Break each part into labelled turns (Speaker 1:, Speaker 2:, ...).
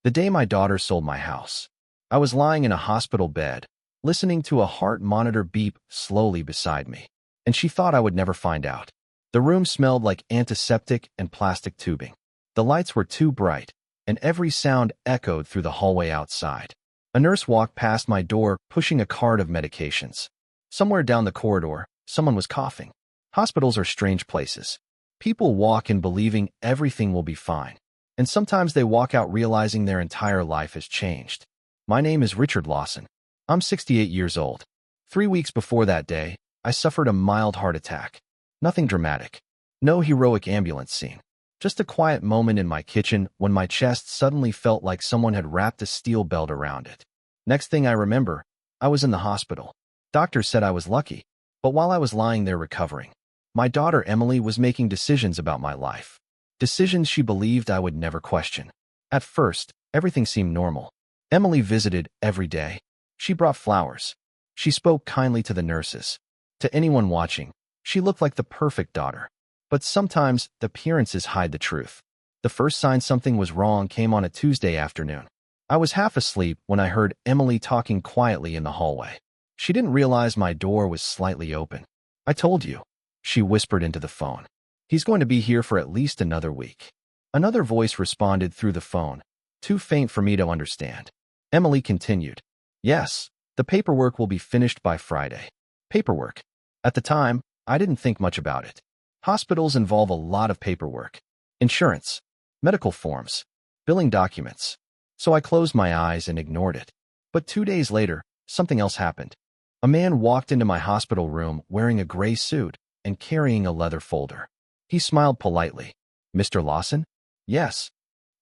Speaker 1: The day my daughter sold my house. I was lying in a hospital bed, listening to a heart monitor beep slowly beside me, and she thought I would never find out. The room smelled like antiseptic and plastic tubing. The lights were too bright, and every sound echoed through the hallway outside. A nurse walked past my door, pushing a cart of medications. Somewhere down the corridor, someone was coughing. Hospitals are strange places. People walk in believing everything will be fine, and sometimes they walk out realizing their entire life has changed. My name is Richard Lawson. I'm 68 years old. 3 weeks before that day, I suffered a mild heart attack. Nothing dramatic. No heroic ambulance scene. Just a quiet moment in my kitchen when my chest suddenly felt like someone had wrapped a steel belt around it. Next thing I remember, I was in the hospital. Doctors said I was lucky, but while I was lying there recovering, my daughter Emily was making decisions about my life. Decisions she believed I would never question. At first, everything seemed normal. Emily visited every day. She brought flowers. She spoke kindly to the nurses. To anyone watching, she looked like the perfect daughter. But sometimes, the appearances hide the truth. The first sign something was wrong came on a Tuesday afternoon. I was half asleep when I heard Emily talking quietly in the hallway. She didn't realize my door was slightly open. "I told you," she whispered into the phone. "He's going to be here for at least another week." Another voice responded through the phone, too faint for me to understand. Emily continued, "Yes, the paperwork will be finished by Friday." Paperwork. At the time, I didn't think much about it. Hospitals involve a lot of paperwork. Insurance, medical forms, billing documents. So I closed my eyes and ignored it. But 2 days later, something else happened. A man walked into my hospital room wearing a gray suit and carrying a leather folder. He smiled politely. "Mr. Lawson?" "Yes.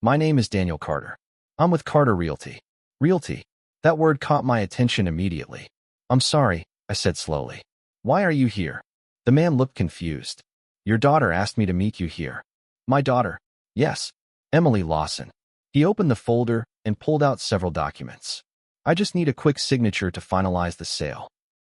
Speaker 1: My name is Daniel Carter. I'm with Carter Realty." Realty. That word caught my attention immediately. "I'm sorry," I said slowly. "Why are you here?" The man looked confused. "Your daughter asked me to meet you here." "My daughter?" "Yes. Emily Lawson." He opened the folder and pulled out several documents. "I just need a quick signature to finalize the sale."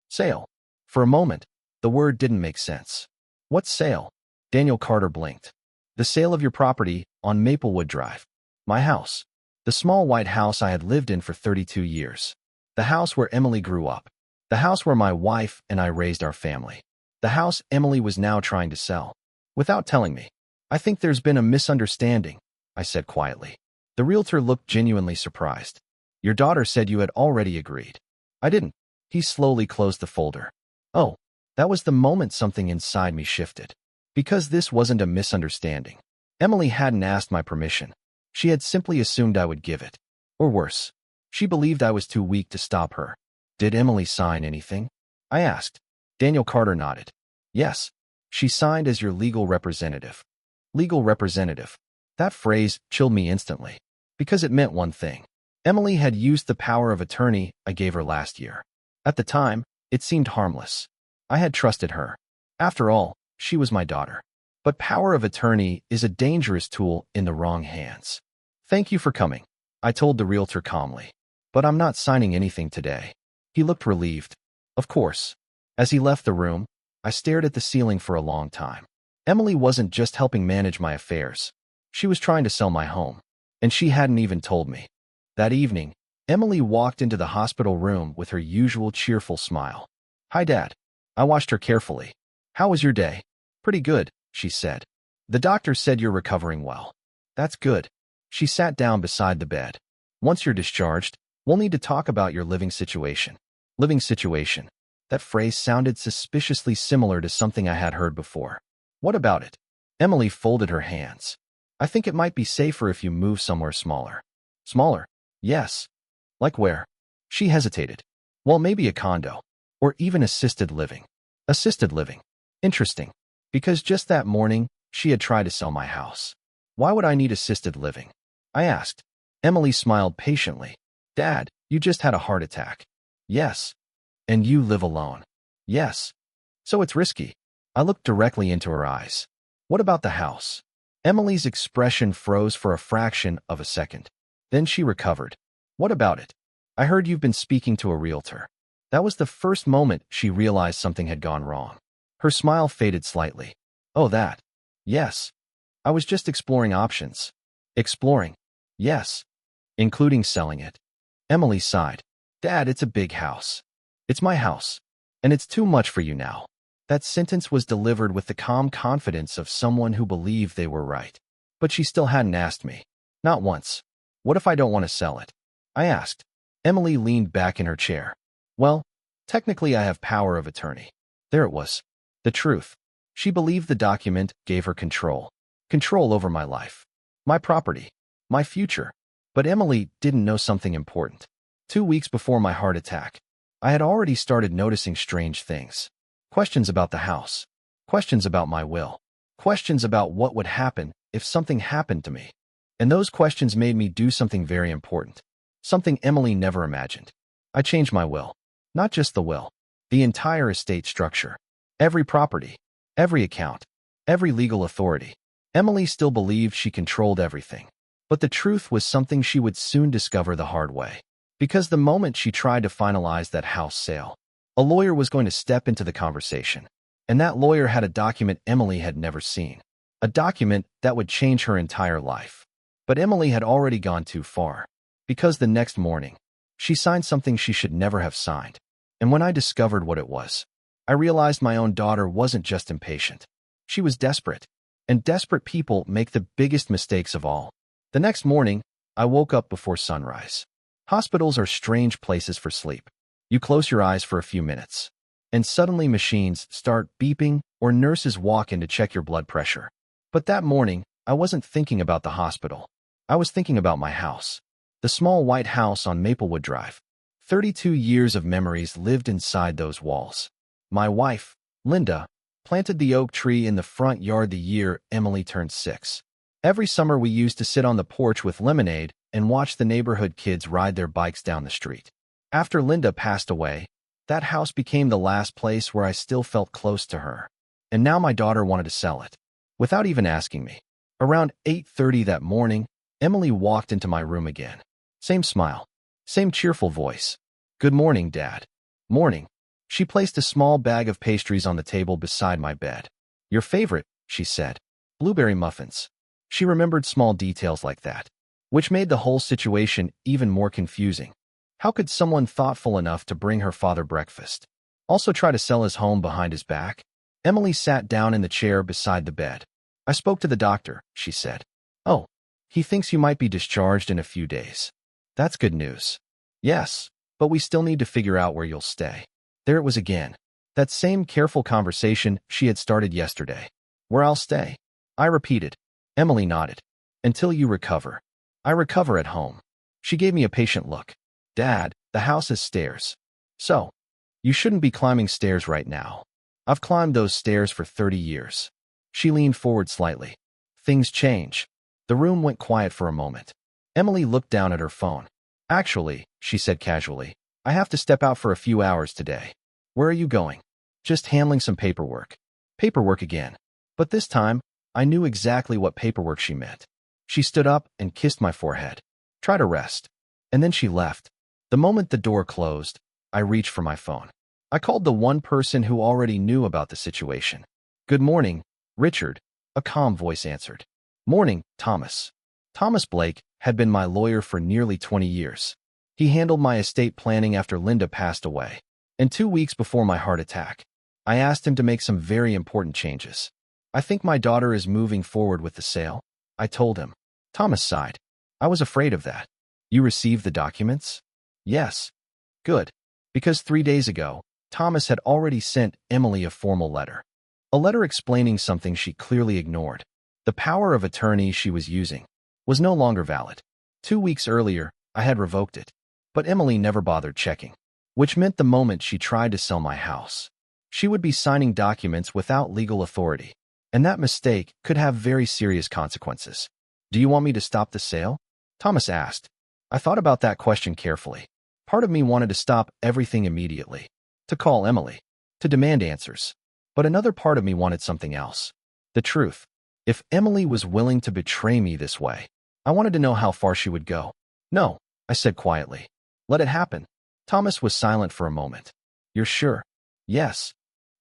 Speaker 1: "Sale?" For a moment, the word didn't make sense. "What sale?" Daniel Carter blinked. "The sale of your property on Maplewood Drive. My house. The small white house I had lived in for 32 years. The house where Emily grew up. The house where my wife and I raised our family. The house Emily was now trying to sell. Without telling me. "I think there's been a misunderstanding," I said quietly. The realtor looked genuinely surprised. "Your daughter said you had already agreed." "I didn't." He slowly closed the folder. Oh, that was the moment something inside me shifted. Because this wasn't a misunderstanding. Emily hadn't asked my permission. She had simply assumed I would give it. Or worse, she believed I was too weak to stop her. "Did Emily sign anything?" I asked. Daniel Carter nodded. "Yes. She signed as your legal representative." Legal representative. That phrase chilled me instantly. Because it meant one thing. Emily had used the power of attorney I gave her last year. At the time, it seemed harmless. I had trusted her. After all, she was my daughter. But power of attorney is a dangerous tool in the wrong hands. "Thank you for coming," I told the realtor calmly. "But I'm not signing anything today." He looked relieved. Of course. As he left the room, I stared at the ceiling for a long time. Emily wasn't just helping manage my affairs. She was trying to sell my home. And she hadn't even told me. That evening, Emily walked into the hospital room with her usual cheerful smile. "Hi, Dad." I watched her carefully. "How was your day?" "Pretty good," she said. "The doctor said you're recovering well." "That's good." She sat down beside the bed. "Once you're discharged, we'll need to talk about your living situation." Living situation. That phrase sounded suspiciously similar to something I had heard before. "What about it?" Emily folded her hands. "I think it might be safer if you move somewhere smaller." "Smaller?" "Yes." "Like where?" She hesitated. "Well, maybe a condo. Or even assisted living." Assisted living. Interesting. Because just that morning, she had tried to sell my house. "Why would I need assisted living?" I asked. Emily smiled patiently. "Dad, you just had a heart attack." "Yes." "And you live alone." "Yes." "So it's risky." I looked directly into her eyes. "What about the house?" Emily's expression froze for a fraction of a second. Then she recovered. "What about it?" "I heard you've been speaking to a realtor." That was the first moment she realized something had gone wrong. Her smile faded slightly. "Oh, that." "Yes. I was just exploring options." "Exploring?" "Yes." including selling it. Emily sighed. Dad, it's a big house. It's my house. And it's too much for you now. That sentence was delivered with the calm confidence of someone who believed they were right. But she still hadn't asked me. Not once. What if I don't want to sell it? I asked. Emily leaned back in her chair. Well, technically I have power of attorney. There it was. The truth. She believed the document gave her control. Control over my life. My property. My future. But Emily didn't know something important. 2 weeks before my heart attack, I had already started noticing strange things. Questions about the house. Questions about my will. Questions about what would happen if something happened to me. And those questions made me do something very important. Something Emily never imagined. I changed my will. Not just the will. The entire estate structure. Every property. Every account. Every legal authority. Emily still believed she controlled everything. But the truth was something she would soon discover the hard way. Because the moment she tried to finalize that house sale, a lawyer was going to step into the conversation. And that lawyer had a document Emily had never seen. A document that would change her entire life. But Emily had already gone too far. Because the next morning, she signed something she should never have signed. And when I discovered what it was, I realized my own daughter wasn't just impatient. She was desperate. And desperate people make the biggest mistakes of all. The next morning, I woke up before sunrise. Hospitals are strange places for sleep. You close your eyes for a few minutes, and suddenly machines start beeping or nurses walk in to check your blood pressure. But that morning, I wasn't thinking about the hospital. I was thinking about my house. The small white house on Maplewood Drive. 32 years of memories lived inside those walls. My wife, Linda, planted the oak tree in the front yard the year Emily turned 6. Every summer we used to sit on the porch with lemonade and watch the neighborhood kids ride their bikes down the street. After Linda passed away, that house became the last place where I still felt close to her. And now my daughter wanted to sell it. Without even asking me. Around 8:30 that morning, Emily walked into my room again. Same smile. Same cheerful voice. Good morning, Dad. Morning. She placed a small bag of pastries on the table beside my bed. Your favorite, she said. Blueberry muffins. She remembered small details like that, which made the whole situation even more confusing. How could someone thoughtful enough to bring her father breakfast also try to sell his home behind his back? Emily sat down in the chair beside the bed. I spoke to the doctor, she said. Oh, he thinks you might be discharged in a few days. That's good news. Yes, but we still need to figure out where you'll stay. There it was again. That same careful conversation she had started yesterday. Where I'll stay. I repeated. Emily nodded. Until you recover. I recover at home. She gave me a patient look. Dad, the house has stairs. So, you shouldn't be climbing stairs right now. I've climbed those stairs for 30 years. She leaned forward slightly. Things change. The room went quiet for a moment. Emily looked down at her phone. Actually, she said casually, I have to step out for a few hours today. Where are you going? Just handling some paperwork. Paperwork again. But this time, I knew exactly what paperwork she meant. She stood up and kissed my forehead. Try to rest. And then she left. The moment the door closed, I reached for my phone. I called the one person who already knew about the situation. Good morning, Richard, a calm voice answered. Morning, Thomas. Thomas Blake had been my lawyer for nearly 20 years. He handled my estate planning after Linda passed away. And 2 weeks before my heart attack, I asked him to make some very important changes. I think my daughter is moving forward with the sale, I told him. Thomas sighed. I was afraid of that. You received the documents? Yes. Good. Because 3 days ago, Thomas had already sent Emily a formal letter. A letter explaining something she clearly ignored. The power of attorney she was using was no longer valid. 2 weeks earlier, I had revoked it. But Emily never bothered checking. Which meant the moment she tried to sell my house, she would be signing documents without legal authority. And that mistake could have very serious consequences. Do you want me to stop the sale? Thomas asked. I thought about that question carefully. Part of me wanted to stop everything immediately. To call Emily. To demand answers. But another part of me wanted something else. The truth. If Emily was willing to betray me this way, I wanted to know how far she would go. No, I said quietly. Let it happen. Thomas was silent for a moment. You're sure? Yes.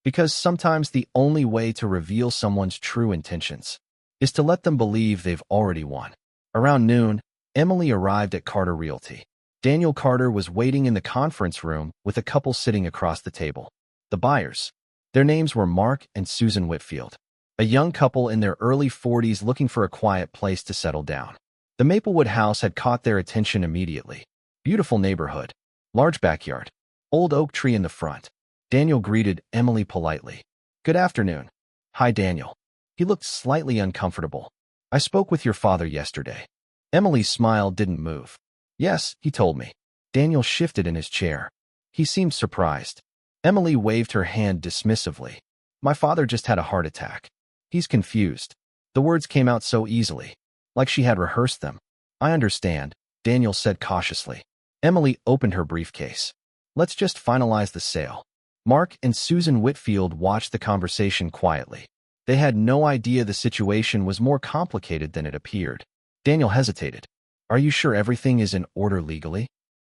Speaker 1: Because sometimes the only way to reveal someone's true intentions is to let them believe they've already won. Around noon, Emily arrived at Carter Realty. Daniel Carter was waiting in the conference room with a couple sitting across the table. The buyers. Their names were Mark and Susan Whitfield, a young couple in their early 40s looking for a quiet place to settle down. The Maplewood house had caught their attention immediately. Beautiful neighborhood, large backyard, old oak tree in the front. Daniel greeted Emily politely. "Good afternoon." "Hi, Daniel." He looked slightly uncomfortable. "I spoke with your father yesterday." Emily's smile didn't move. "Yes, he told me." Daniel shifted in his chair. He seemed surprised. Emily waved her hand dismissively. "My father just had a heart attack." He's confused. The words came out so easily, like she had rehearsed them. "I understand," Daniel said cautiously. Emily opened her briefcase. "Let's just finalize the sale." Mark and Susan Whitfield watched the conversation quietly. They had no idea the situation was more complicated than it appeared. Daniel hesitated. "Are you sure everything is in order legally?"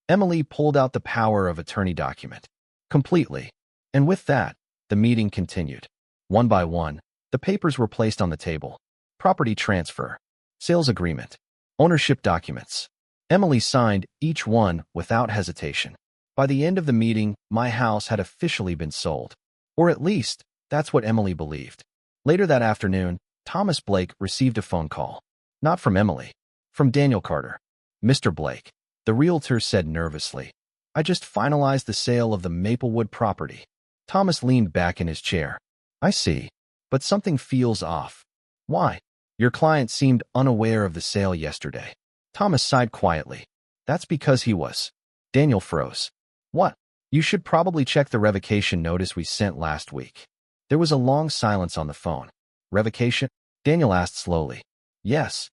Speaker 1: Emily pulled out the power of attorney document. "Completely." And with that, the meeting continued. One by one, the papers were placed on the table. Property transfer, sales agreement, ownership documents. Emily signed each one without hesitation. By the end of the meeting, my house had officially been sold. Or at least, that's what Emily believed. Later that afternoon, Thomas Blake received a phone call. Not from Emily. From Daniel Carter. "Mr. Blake," the realtor said nervously, "I just finalized the sale of the Maplewood property." Thomas leaned back in his chair. "I see. But something feels off." "Why?" "Your client seemed unaware of the sale yesterday." Thomas sighed quietly. "That's because he was." Daniel froze. "What?" "You should probably check the revocation notice we sent last week." There was a long silence on the phone. "Revocation?" Daniel asked slowly. "Yes.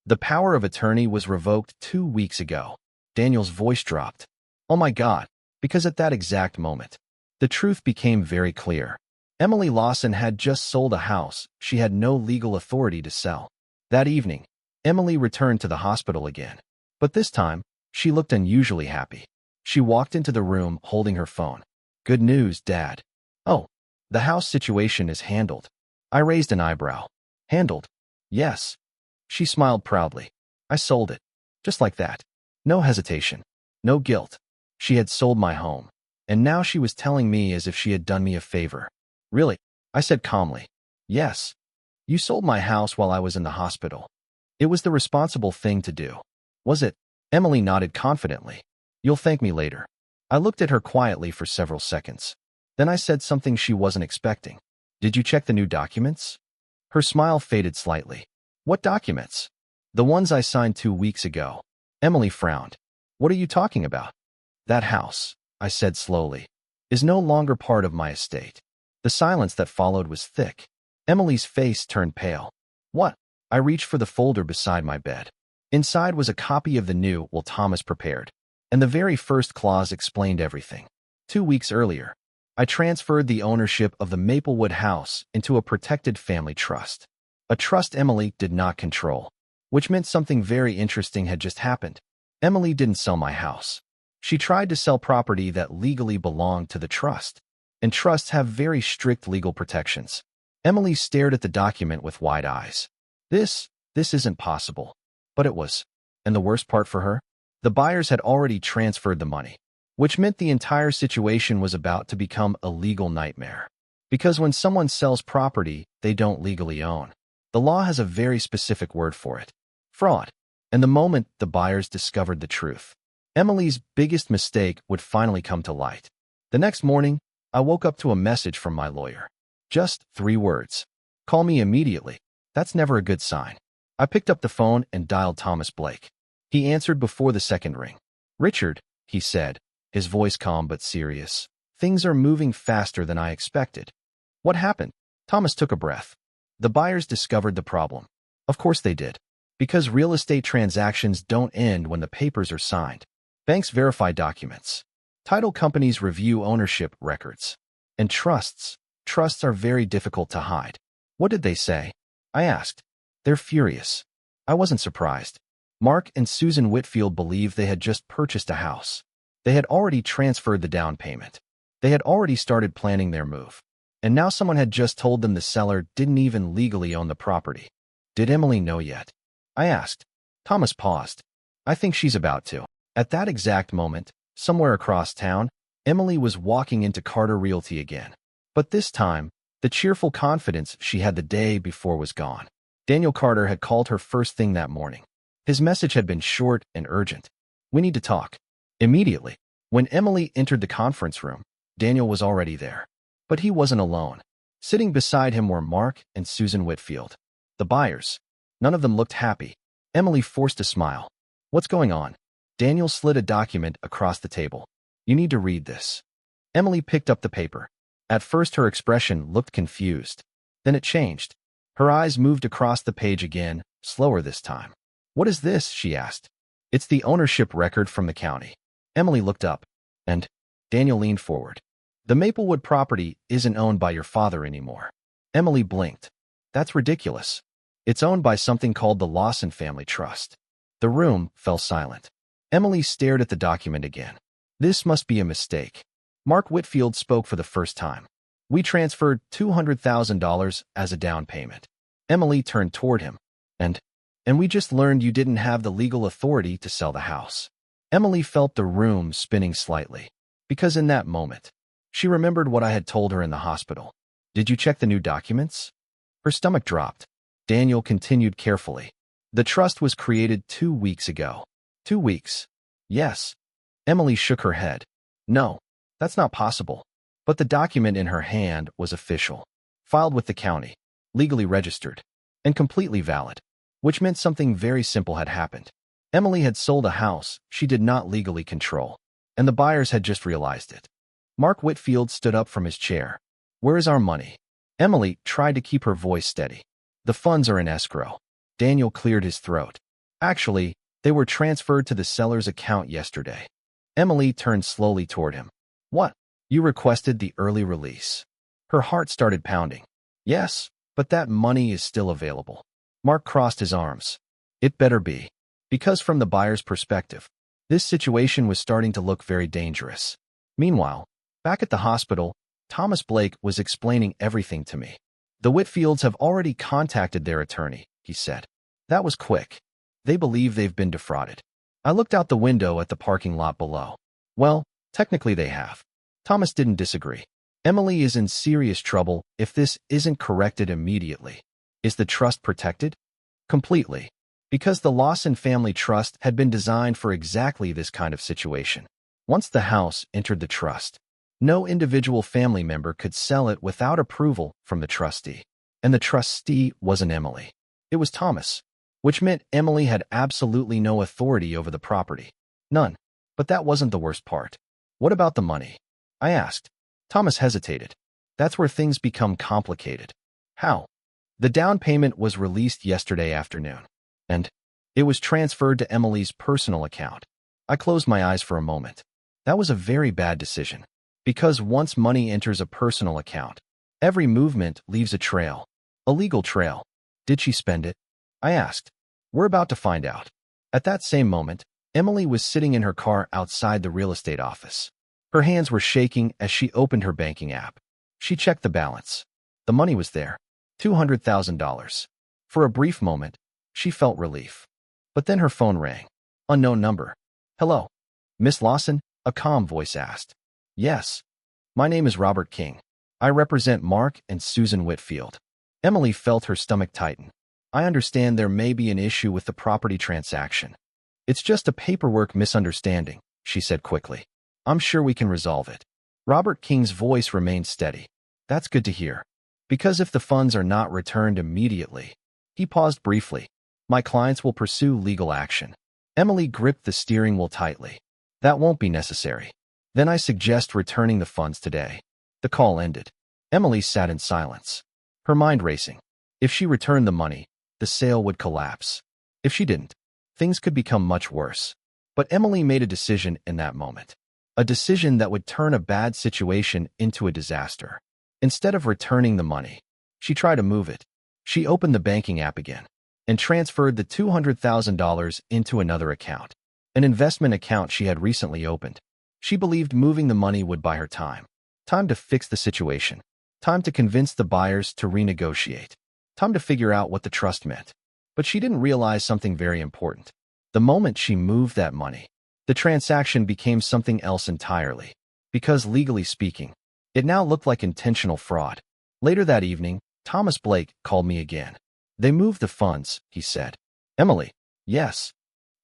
Speaker 1: The power of attorney was revoked 2 weeks ago." Daniel's voice dropped. "Oh my God." Because at that exact moment, the truth became very clear. Emily Lawson had just sold a house she had no legal authority to sell. That evening, Emily returned to the hospital again. But this time, she looked unusually happy. She walked into the room holding her phone. "Good news, Dad." "Oh, the house situation is handled." I raised an eyebrow. "Handled?" "Yes." She smiled proudly. "I sold it. Just like that. No hesitation. No guilt. She had sold my home. And now she was telling me as if she had done me a favor." "Really?" I said calmly. "Yes. You sold my house while I was in the hospital. It was the responsible thing to do." "Was it?" Emily nodded confidently. "You'll thank me later." I looked at her quietly for several seconds. Then I said something she wasn't expecting. "Did you check the new documents?" Her smile faded slightly. "What documents?" "The ones I signed 2 weeks ago." Emily frowned. "What are you talking about?" "That house," I said slowly, "is no longer part of my estate." The silence that followed was thick. Emily's face turned pale. "What?" I reached for the folder beside my bed. Inside was a copy of the new will Thomas prepared, and the very first clause explained everything. 2 weeks earlier, I transferred the ownership of the Maplewood house into a protected family trust. A trust Emily did not control, which meant something very interesting had just happened. Emily didn't sell my house. She tried to sell property that legally belonged to the trust, and trusts have very strict legal protections. Emily stared at the document with wide eyes. This isn't possible. But it was. And the worst part for her? The buyers had already transferred the money, which meant the entire situation was about to become a legal nightmare. Because when someone sells property they don't legally own, the law has a very specific word for it: fraud. And the moment the buyers discovered the truth, Emily's biggest mistake would finally come to light. The next morning, I woke up to a message from my lawyer. Just 3 words. "Call me immediately." That's never a good sign. I picked up the phone and dialed Thomas Blake. He answered before the second ring. "Richard," he said, his voice calm but serious. "Things are moving faster than I expected." "What happened?" Thomas took a breath. "The buyers discovered the problem." Of course they did. Because real estate transactions don't end when the papers are signed. Banks verify documents. Title companies review ownership records. And trusts are very difficult to hide. "What did they say?" I asked. "They're furious." I wasn't surprised. Mark and Susan Whitfield believed they had just purchased a house. They had already transferred the down payment. They had already started planning their move. And now someone had just told them the seller didn't even legally own the property. Did Emily know yet? I asked. Thomas paused. I think she's about to. At that exact moment, somewhere across town, Emily was walking into Carter Realty again. But this time, the cheerful confidence she had the day before was gone. Daniel Carter had called her first thing that morning. His message had been short and urgent. We need to talk. Immediately. When Emily entered the conference room, Daniel was already there. But he wasn't alone. Sitting beside him were Mark and Susan Whitfield, the buyers. None of them looked happy. Emily forced a smile. What's going on? Daniel slid a document across the table. You need to read this. Emily picked up the paper. At first her expression looked confused. Then it changed. Her eyes moved across the page again, slower this time. What is this? She asked. It's the ownership record from the county. Emily looked up, and Daniel leaned forward. The Maplewood property isn't owned by your father anymore. Emily blinked. That's ridiculous. It's owned by something called the Lawson Family Trust. The room fell silent. Emily stared at the document again. This must be a mistake. Mark Whitfield spoke for the first time. We transferred $200,000 as a down payment. Emily turned toward him. And we just learned you didn't have the legal authority to sell the house. Emily felt the room spinning slightly. Because in that moment, she remembered what I had told her in the hospital. Did you check the new documents? Her stomach dropped. Daniel continued carefully. The trust was created 2 weeks ago. 2 weeks? Yes. Emily shook her head. No, that's not possible. But the document in her hand was official, filed with the county, legally registered, and completely valid, which meant something very simple had happened. Emily had sold a house she did not legally control, and the buyers had just realized it. Mark Whitfield stood up from his chair. Where is our money? Emily tried to keep her voice steady. The funds are in escrow. Daniel cleared his throat. Actually, they were transferred to the seller's account yesterday. Emily turned slowly toward him. What? You requested the early release. Her heart started pounding. Yes, but that money is still available. Mark crossed his arms. It better be. Because from the buyer's perspective, this situation was starting to look very dangerous. Meanwhile, back at the hospital, Thomas Blake was explaining everything to me. The Whitfields have already contacted their attorney, he said. That was quick. They believe they've been defrauded. I looked out the window at the parking lot below. Well, technically they have. Thomas didn't disagree. Emily is in serious trouble if this isn't corrected immediately. Is the trust protected? Completely. Because the Lawson Family Trust had been designed for exactly this kind of situation. Once the house entered the trust, no individual family member could sell it without approval from the trustee. And the trustee wasn't Emily. It was Thomas, which meant Emily had absolutely no authority over the property. None. But that wasn't the worst part. What about the money? I asked. Thomas hesitated. That's where things become complicated. How? The down payment was released yesterday afternoon, and it was transferred to Emily's personal account. I closed my eyes for a moment. That was a very bad decision. Because once money enters a personal account, every movement leaves a trail. A legal trail. Did she spend it? I asked. We're about to find out. At that same moment, Emily was sitting in her car outside the real estate office. Her hands were shaking as she opened her banking app. She checked the balance. The money was there. $200,000. For a brief moment, she felt relief. But then her phone rang. Unknown number. Hello. Miss Lawson? A calm voice asked. Yes. My name is Robert King. I represent Mark and Susan Whitfield. Emily felt her stomach tighten. I understand there may be an issue with the property transaction. It's just a paperwork misunderstanding, she said quickly. I'm sure we can resolve it. Robert King's voice remained steady. That's good to hear. Because if the funds are not returned immediately, he paused briefly. My clients will pursue legal action. Emily gripped the steering wheel tightly. That won't be necessary. Then I suggest returning the funds today. The call ended. Emily sat in silence, her mind racing. If she returned the money, the sale would collapse. If she didn't, things could become much worse. But Emily made a decision in that moment. A decision that would turn a bad situation into a disaster. Instead of returning the money, she tried to move it. She opened the banking app again and transferred the $200,000 into another account, an investment account she had recently opened. She believed moving the money would buy her time. Time to fix the situation. Time to convince the buyers to renegotiate. Time to figure out what the trust meant. But she didn't realize something very important. The moment she moved that money, the transaction became something else entirely. Because legally speaking, it now looked like intentional fraud. Later that evening, Thomas Blake called me again. They moved the funds, he said. Emily. Yes.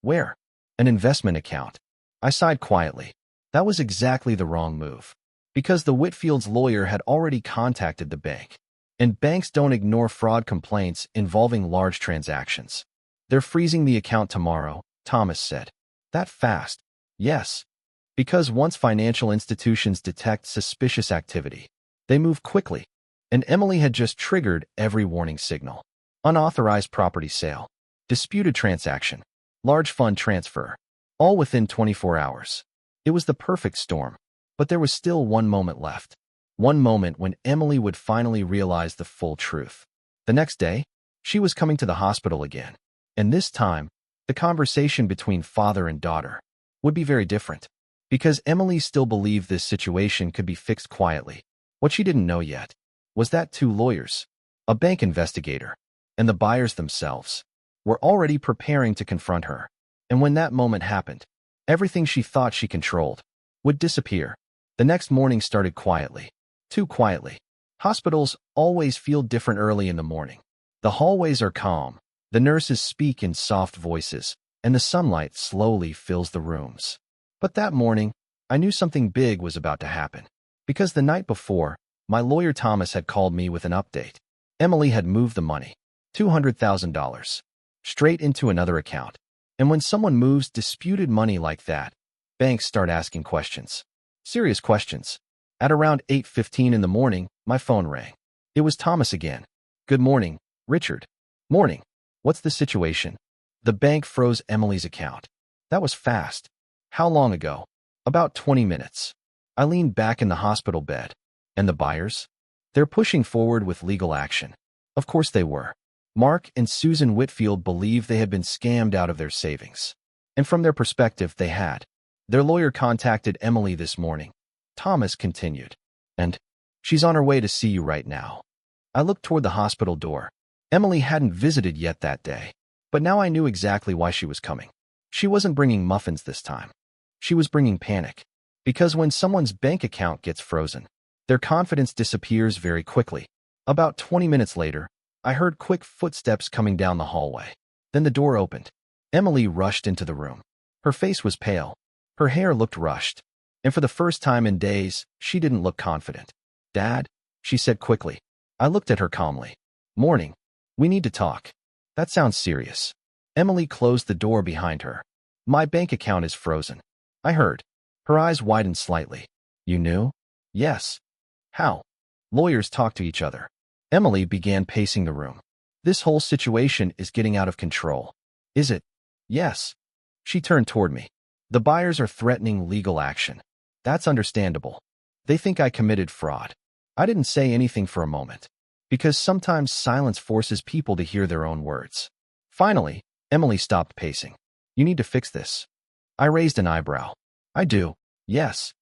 Speaker 1: Where? An investment account. I sighed quietly. That was exactly the wrong move. Because the Whitfield's lawyer had already contacted the bank. And banks don't ignore fraud complaints involving large transactions. They're freezing the account tomorrow, Thomas said. That fast? Yes. Because once financial institutions detect suspicious activity, they move quickly. And Emily had just triggered every warning signal. Unauthorized property sale, disputed transaction, large fund transfer, all within 24 hours. It was the perfect storm. But there was still one moment left. One moment when Emily would finally realize the full truth. The next day, she was coming to the hospital again. And this time, the conversation between father and daughter would be very different. Because Emily still believed this situation could be fixed quietly. What she didn't know yet was that two lawyers, a bank investigator, and the buyers themselves were already preparing to confront her. And when that moment happened, everything she thought she controlled would disappear. The next morning started quietly. Too quietly. Hospitals always feel different early in the morning. The hallways are calm. The nurses speak in soft voices, and the sunlight slowly fills the rooms. But that morning, I knew something big was about to happen. Because the night before, my lawyer Thomas had called me with an update. Emily had moved the money, $200,000, straight into another account. And when someone moves disputed money like that, banks start asking questions. Serious questions. At around 8:15 in the morning, my phone rang. It was Thomas again. Good morning, Richard. Morning. What's the situation? The bank froze Emily's account. That was fast. How long ago? About 20 minutes. I leaned back in the hospital bed. And the buyers? They're pushing forward with legal action. Of course they were. Mark and Susan Whitfield believed they had been scammed out of their savings. And from their perspective, they had. Their lawyer contacted Emily this morning. Thomas continued. And she's on her way to see you right now. I looked toward the hospital door. Emily hadn't visited yet that day. But now I knew exactly why she was coming. She wasn't bringing muffins this time. She was bringing panic. Because when someone's bank account gets frozen, their confidence disappears very quickly. About 20 minutes later, I heard quick footsteps coming down the hallway. Then the door opened. Emily rushed into the room. Her face was pale. Her hair looked rushed. And for the first time in days, she didn't look confident. Dad, she said quickly. I looked at her calmly. Morning. We need to talk. That sounds serious. Emily closed the door behind her. My bank account is frozen. I heard. Her eyes widened slightly. You knew? Yes. How? Lawyers talk to each other. Emily began pacing the room. This whole situation is getting out of control. Is it? Yes. She turned toward me. The buyers are threatening legal action. That's understandable. They think I committed fraud. I didn't say anything for a moment. Because sometimes silence forces people to hear their own words. Finally, Emily stopped pacing. You need to fix this. I raised an eyebrow. I do. Yes.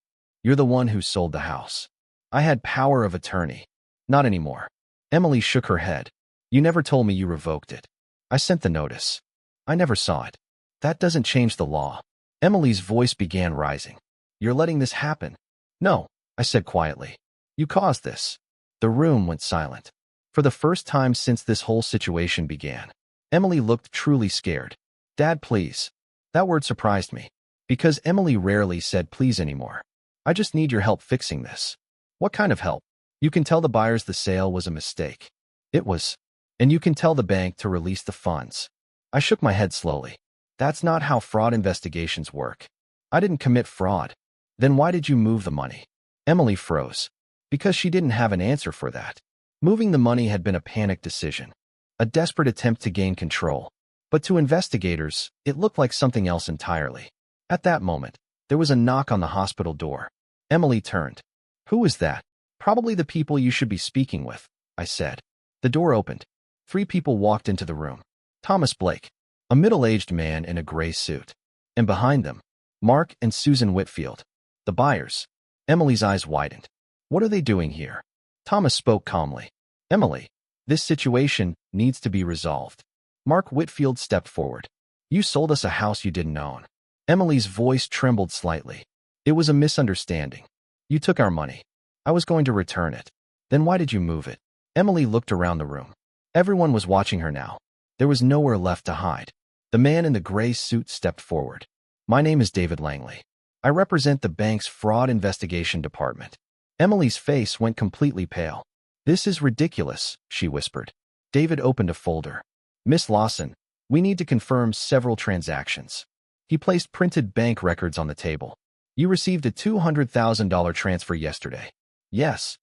Speaker 1: You're the one who sold the house. I had power of attorney. Not anymore. Emily shook her head. You never told me you revoked it. I sent the notice. I never saw it. That doesn't change the law. Emily's voice began rising. You're letting this happen. No, I said quietly. You caused this. The room went silent. For the first time since this whole situation began, Emily looked truly scared. Dad, please. That word surprised me. Because Emily rarely said please anymore. I just need your help fixing this. What kind of help? You can tell the buyers the sale was a mistake. It was. And you can tell the bank to release the funds. I shook my head slowly. That's not how fraud investigations work. I didn't commit fraud. Then why did you move the money? Emily froze. Because she didn't have an answer for that. Moving the money had been a panic decision. A desperate attempt to gain control. But to investigators, it looked like something else entirely. At that moment, there was a knock on the hospital door. Emily turned. Who is that? Probably the people you should be speaking with, I said. The door opened. 3 people walked into the room. Thomas Blake, a middle-aged man in a gray suit. And behind them, Mark and Susan Whitfield, the buyers. Emily's eyes widened. What are they doing here? Thomas spoke calmly. Emily, this situation needs to be resolved. Mark Whitfield stepped forward. You sold us a house you didn't own. Emily's voice trembled slightly. It was a misunderstanding. You took our money. I was going to return it. Then why did you move it? Emily looked around the room. Everyone was watching her now. There was nowhere left to hide. The man in the gray suit stepped forward. My name is David Langley. I represent the bank's fraud investigation department. Emily's face went completely pale. This is ridiculous, she whispered. David opened a folder. Miss Lawson, we need to confirm several transactions. He placed printed bank records on the table. You received a $200,000 transfer yesterday. Yes.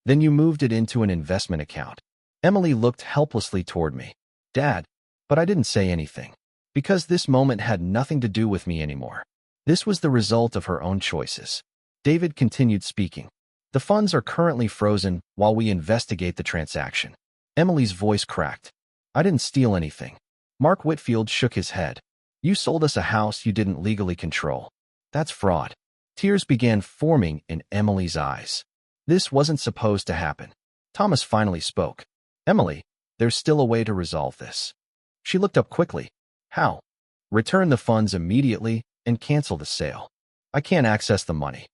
Speaker 1: Then you moved it into an investment account. Emily looked helplessly toward me. Dad, but I didn't say anything. Because this moment had nothing to do with me anymore. This was the result of her own choices. David continued speaking. The funds are currently frozen while we investigate the transaction. Emily's voice cracked. I didn't steal anything. Mark Whitfield shook his head. You sold us a house you didn't legally control. That's fraud. Tears began forming in Emily's eyes. This wasn't supposed to happen. Thomas finally spoke. Emily, there's still a way to resolve this. She looked up quickly. How? Return the funds immediately and cancel the sale. I can't access the money.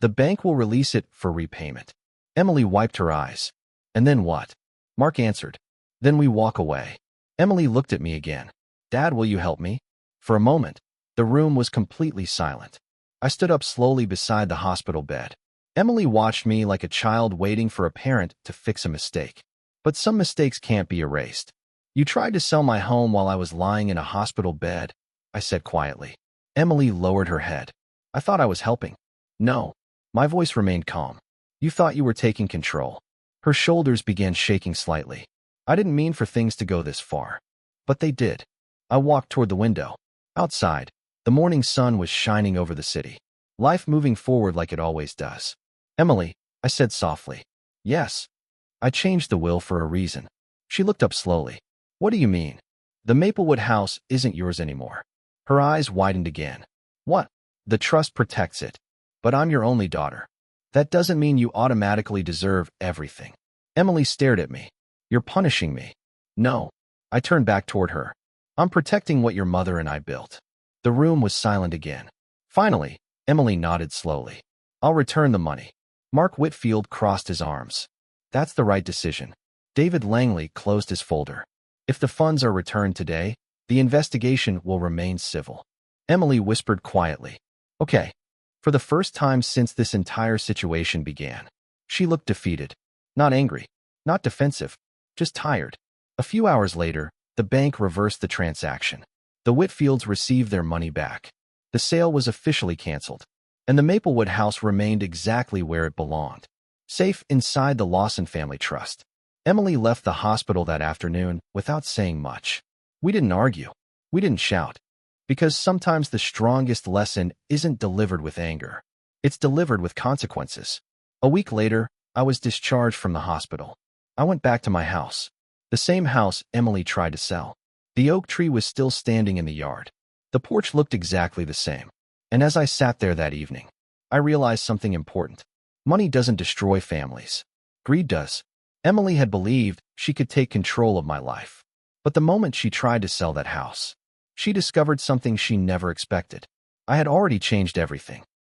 Speaker 1: The bank will release it for repayment. Emily wiped her eyes. And then what? Mark answered. Then we walk away. Emily looked at me again. Dad, will you help me? For a moment, the room was completely silent. I stood up slowly beside the hospital bed. Emily watched me like a child waiting for a parent to fix a mistake. But some mistakes can't be erased. You tried to sell my home while I was lying in a hospital bed, I said quietly. Emily lowered her head. I thought I was helping. No. My voice remained calm. You thought you were taking control. Her shoulders began shaking slightly. I didn't mean for things to go this far. But they did. I walked toward the window. Outside, the morning sun was shining over the city. Life moving forward like it always does. Emily, I said softly. Yes. I changed the will for a reason. She looked up slowly. What do you mean? The Maplewood house isn't yours anymore. Her eyes widened again. What? The trust protects it. But I'm your only daughter. That doesn't mean you automatically deserve everything. Emily stared at me. You're punishing me. No. I turned back toward her. I'm protecting what your mother and I built. The room was silent again. Finally, Emily nodded slowly. I'll return the money. Mark Whitfield crossed his arms. That's the right decision. David Langley closed his folder. If the funds are returned today, the investigation will remain civil. Emily whispered quietly. Okay. For the first time since this entire situation began. She looked defeated. Not angry. Not defensive. Just tired. A few hours later, the bank reversed the transaction. The Whitfields received their money back. The sale was officially canceled. And the Maplewood house remained exactly where it belonged. Safe inside the Lawson family trust. Emily left the hospital that afternoon without saying much. We didn't argue. We didn't shout. Because sometimes the strongest lesson isn't delivered with anger. It's delivered with consequences. A week later, I was discharged from the hospital. I went back to my house. The same house Emily tried to sell. The oak tree was still standing in the yard. The porch looked exactly the same. And as I sat there that evening, I realized something important. Money doesn't destroy families. Greed does. Emily had believed she could take control of my life. But the moment she tried to sell that house, she discovered something she never expected. I had already changed everything.